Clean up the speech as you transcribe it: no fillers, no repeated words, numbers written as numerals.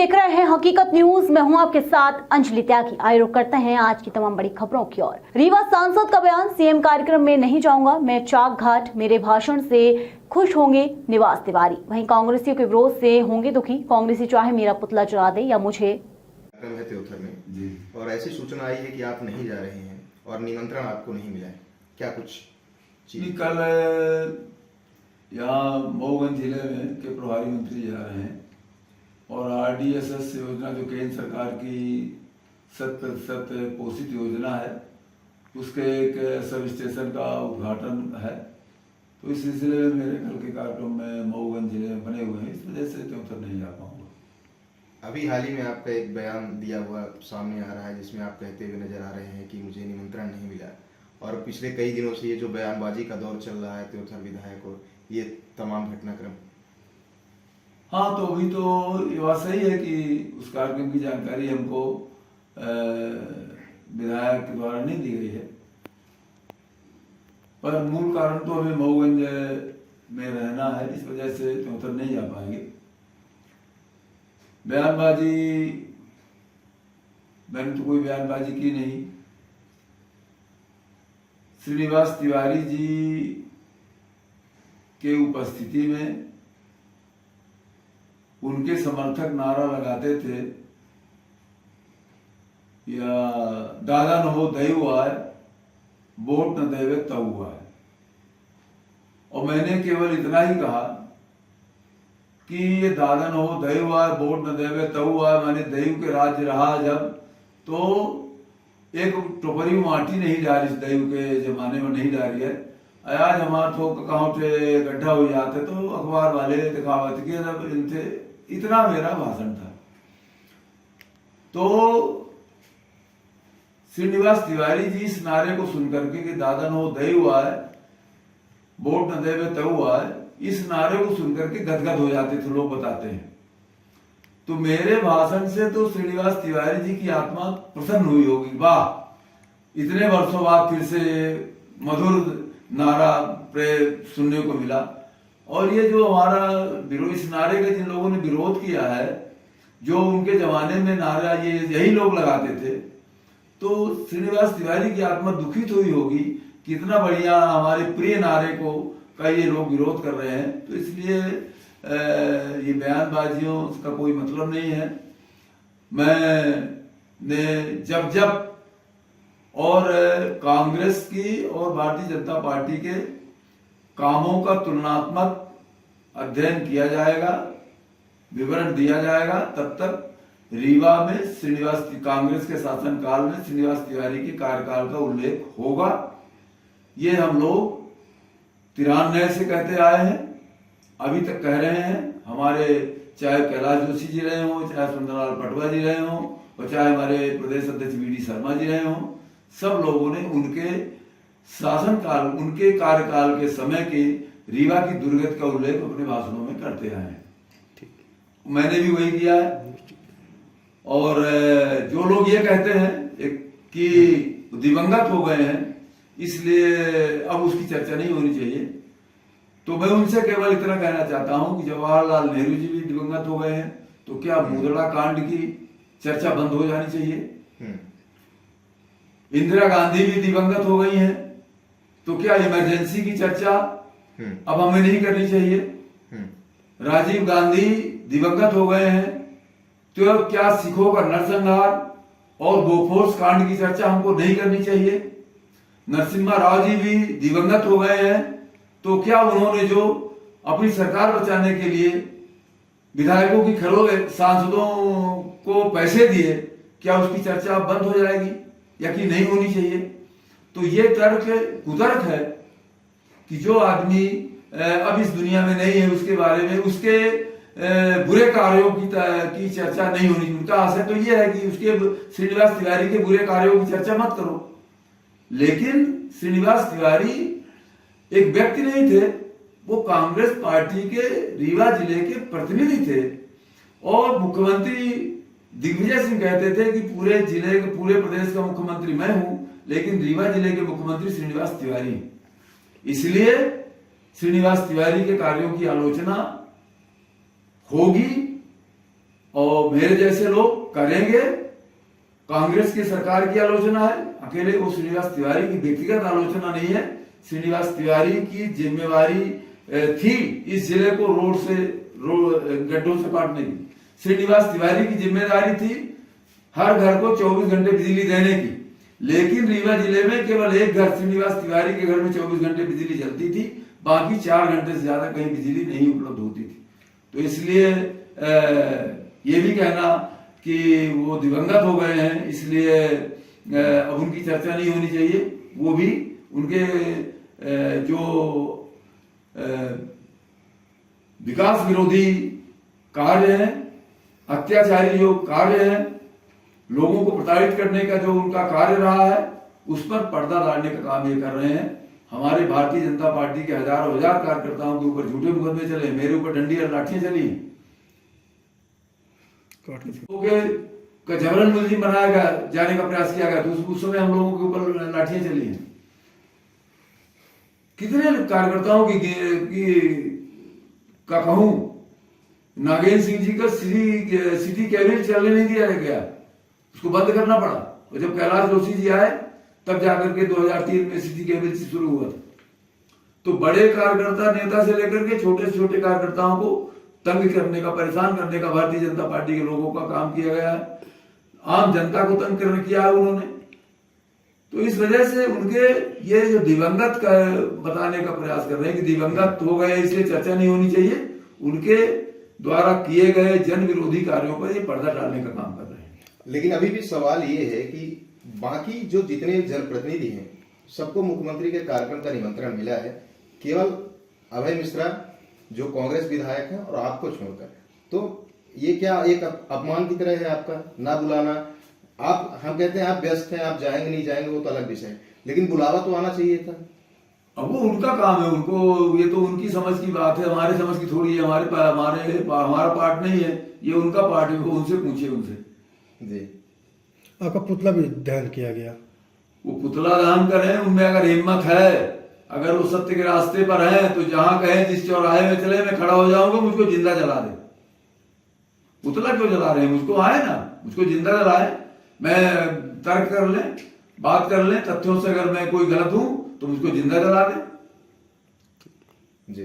देख रहे हैं हकीकत न्यूज। मैं हूं आपके साथ अंजलि त्यागी। आइए रुक करते हैं आज की तमाम बड़ी खबरों की ओर। रीवा सांसद का बयान, सीएम कार्यक्रम में नहीं जाऊंगा मैं चाक घाट, मेरे भाषण से खुश होंगे निवास तिवारी। वहीं कांग्रेसियों के विरोध से होंगे दुखी, कांग्रेसी चाहे मेरा पुतला जला दे या मुझे। कार्यक्रम है त्योथर में जी, और ऐसी सूचना आई है कि आप नहीं जा रहे हैं और निमंत्रण आपको नहीं मिला है, क्या कुछ चीज? कल यहाँ मऊगंज जिले में के प्रभारी मंत्री जा रहे हैं और RDSS योजना जो केंद्र सरकार की 100% पोषित योजना है, उसके एक सब स्टेशन का उद्घाटन है। तो इस सिलसिले में मेरे कल के कार्यक्रम में मऊगंज जिले में बने हुए हैं, इस वजह से त्योथर नहीं जा पाऊंगा। अभी हाल ही में आपका एक बयान दिया हुआ सामने आ रहा है जिसमें आप कहते हुए नजर आ रहे हैं कि मुझे निमंत्रण नहीं मिला, और पिछले कई दिनों से ये जो बयानबाजी का दौर चल रहा है त्योथर विधायक और ये तमाम घटनाक्रम। हाँ, तो अभी तो ये बात सही है कि उस कार्यक्रम की जानकारी हमको विधायक के द्वारा नहीं दी गई है, पर मूल कारण तो हमें मऊगंज में रहना है, इस वजह से त्योथर नहीं जा पाएंगे। बयानबाजी, मैंने तो कोई बयानबाजी की नहीं। श्रीनिवास तिवारी जी के उपस्थिति में उनके समर्थक नारा लगाते थे, या दादा न हो दयु आए, वोट न देवे तऊ आए। और मैंने केवल इतना ही कहा कि ये दादा न हो दयु आए, वोट न देवे तऊ आए, माने दयु के राज्य रहा जब, तो एक टोपरी माटी नहीं डाली, दयु के जमाने में नहीं डाली है। आज हमारे तो कहाँ से गड्ढा हो जाते तो अखबार वाले दिखावत के जब इनसे, इतना मेरा भाषण था। तो श्रीनिवास तिवारी जी इस नारे को सुनकर के कि दादा नो दयु आए, वोट न देवे तऊ आए, इस नारे को सुनकर के गदगद हो जाते थे, लोग बताते हैं। तो मेरे भाषण से तो श्रीनिवास तिवारी जी की आत्मा प्रसन्न हुई होगी, वाह इतने वर्षों बाद फिर से मधुर नारा सुनने को मिला। और ये जो हमारा विरोध, इस नारे का जिन लोगों ने विरोध किया है, जो उनके जमाने में नारा ये यही लोग लगाते थे, तो श्रीनिवास तिवारी की आत्मा दुखित हुई होगी कि इतना बढ़िया हमारे प्रिय नारे को का ये लोग विरोध कर रहे हैं। तो इसलिए ये बयानबाजियों का कोई मतलब नहीं है। मैंने जब जब और कांग्रेस की और भारतीय जनता पार्टी के कामों का तुलनात्मक अध्ययन किया जाएगा, विवरण दिया जाएगा, तब तक रीवा में कांग्रेस के शासनकाल में श्रीनिवास तिवारी के कार्यकाल का उल्लेख होगा। ये हम लोग 93 से कहते आए हैं, अभी तक कह रहे हैं। हमारे चाहे कैलाश जोशी जी रहे हों, चाहे सुंदरलाल पटवा जी रहे हों, और चाहे हमारे प्रदेश अध्यक्ष VD शर्मा जी रहे हों, सब लोगों ने उनके शासनकाल, उनके कार्यकाल के समय के रीवा की दुर्गति का उल्लेख अपने भाषणों में करते आए हैं। मैंने भी वही किया है। और जो लोग ये कहते हैं कि दिवंगत हो गए हैं इसलिए अब उसकी चर्चा नहीं होनी चाहिए, तो मैं उनसे केवल इतना कहना चाहता हूं कि जवाहरलाल नेहरू जी भी दिवंगत हो गए हैं, तो क्या मुद्रा कांड की चर्चा बंद हो जानी चाहिए? इंदिरा गांधी भी दिवंगत हो गई हैं, तो क्या इमरजेंसी की चर्चा अब हमें नहीं करनी चाहिए? राजीव गांधी दिवंगत हो गए हैं, तो क्या सिखों का नरसंहार और बोफोर्स कांड की चर्चा हमको नहीं करनी चाहिए? नरसिम्हा राव जी भी दिवंगत हो गए हैं, तो क्या उन्होंने जो अपनी सरकार बचाने के लिए विधायकों की सांसदों को पैसे दिए, क्या उसकी चर्चा बंद हो जाएगी या कि नहीं होनी चाहिए? तो ये कुतर्क है कि जो आदमी अब इस दुनिया में नहीं है, उसके बारे में, उसके बुरे कार्यों की चर्चा नहीं होनी। उनका आशय तो ये है कि उसके श्रीनिवास तिवारी के बुरे कार्यों की चर्चा मत करो। लेकिन श्रीनिवास तिवारी एक व्यक्ति नहीं थे, वो कांग्रेस पार्टी के रीवा जिले के प्रतिनिधि थे। और मुख्यमंत्री दिग्विजय सिंह कहते थे कि पूरे जिले के, पूरे प्रदेश का मुख्यमंत्री मैं हूं, लेकिन रीवा जिले के मुख्यमंत्री श्रीनिवास तिवारी। इसलिए श्रीनिवास तिवारी के कार्यों की आलोचना होगी और मेरे जैसे लोग करेंगे। कांग्रेस की सरकार की आलोचना है, अकेले वो श्रीनिवास तिवारी की व्यक्तिगत आलोचना नहीं है। श्रीनिवास तिवारी की जिम्मेवारी थी इस जिले को गड्ढों से काटने की। श्रीनिवास तिवारी की जिम्मेदारी थी हर घर को 24 घंटे बिजली देने की, लेकिन रीवा जिले में केवल एक घर श्रीनिवास तिवारी के घर में 24 घंटे बिजली जलती थी, बाकी 4 घंटे से ज्यादा कहीं बिजली नहीं उपलब्ध होती थी। तो इसलिए ये भी कहना कि वो दिवंगत हो गए हैं इसलिए अब उनकी चर्चा नहीं होनी चाहिए, वो भी उनके जो विकास विरोधी कार्य है, अत्याचारी जो कार्य है, लोगों को प्रताड़ित करने का जो उनका कार्य रहा है, उस पर पर्दा डालने का काम ये कर रहे हैं। हमारे भारतीय जनता पार्टी के हजारों हजार कार्यकर्ताओं के ऊपर झूठे मुकदमे चले, मेरे ऊपर डंडी और लाठियां चली, का जबरन मुलजिम बनाया गया, जाने का प्रयास किया गया, तो उस समय हम लोगों के ऊपर लाठियां चली हैं। कितने कार्यकर्ताओं का कहूं, नागेंद्र सिंह जी का सिटी कैबिनेट चलने नहीं दिया गया, उसको बंद करना पड़ा। और जब कैलाश जोशी जी आए तब जाकर के 2003 में सिटी कैबिनेट शुरू हुआ था। तो बड़े कार्यकर्ता नेता से लेकर के छोटे से छोटे कार्यकर्ताओं को तंग करने का, परेशान करने का भारतीय जनता पार्टी के लोगों का काम किया गया है। आम जनता को तंग करने किया है उन्होंने। तो इस वजह से उनके ये जो दिवंगत का बताने का प्रयास कर रहे हैं कि दिवंगत हो गए इसलिए चर्चा नहीं होनी चाहिए, उनके द्वारा किए गए जन विरोधी कार्यों पर ये पर्दा डालने का काम कर रहे हैं। लेकिन अभी भी सवाल ये है कि बाकी जो जितने जनप्रतिनिधि हैं सबको मुख्यमंत्री के कार्यक्रम का निमंत्रण मिला है, केवल अभय मिश्रा जो कांग्रेस विधायक है और आपको छोड़कर। तो ये क्या एक अपमान की तरह है आपका ना बुलाना? आप, हम कहते हैं आप व्यस्त हैं, आप जाएंगे नहीं जाएंगे वो तो अलग विषय है, लेकिन बुलावा तो आना चाहिए था। अब वो उनका काम है, उनको, ये तो उनकी समझ की बात है, हमारे समझ की थोड़ी है। हमारा पार्ट नहीं है, ये उनका पार्ट है, वो उनसे पूछिए उनसे। जी, आपका पुतला भी दहन किया गया, वो पुतला दहन करें, उनमें अगर हिम्मत है, अगर वो सत्य के रास्ते पर हैं, तो जहां कहें जिस चौराहे में चले मैं खड़ा हो जाऊंगा, मुझको जिंदा जला दे। पुतला क्यों जला रहे हैं? मुझको आए ना, मुझको जिंदा जलाए, मैं तर्क कर ले, बात कर ले, तथ्यों से अगर मैं कोई गलत हूं तो मुझको जिंदा जला दे। जी।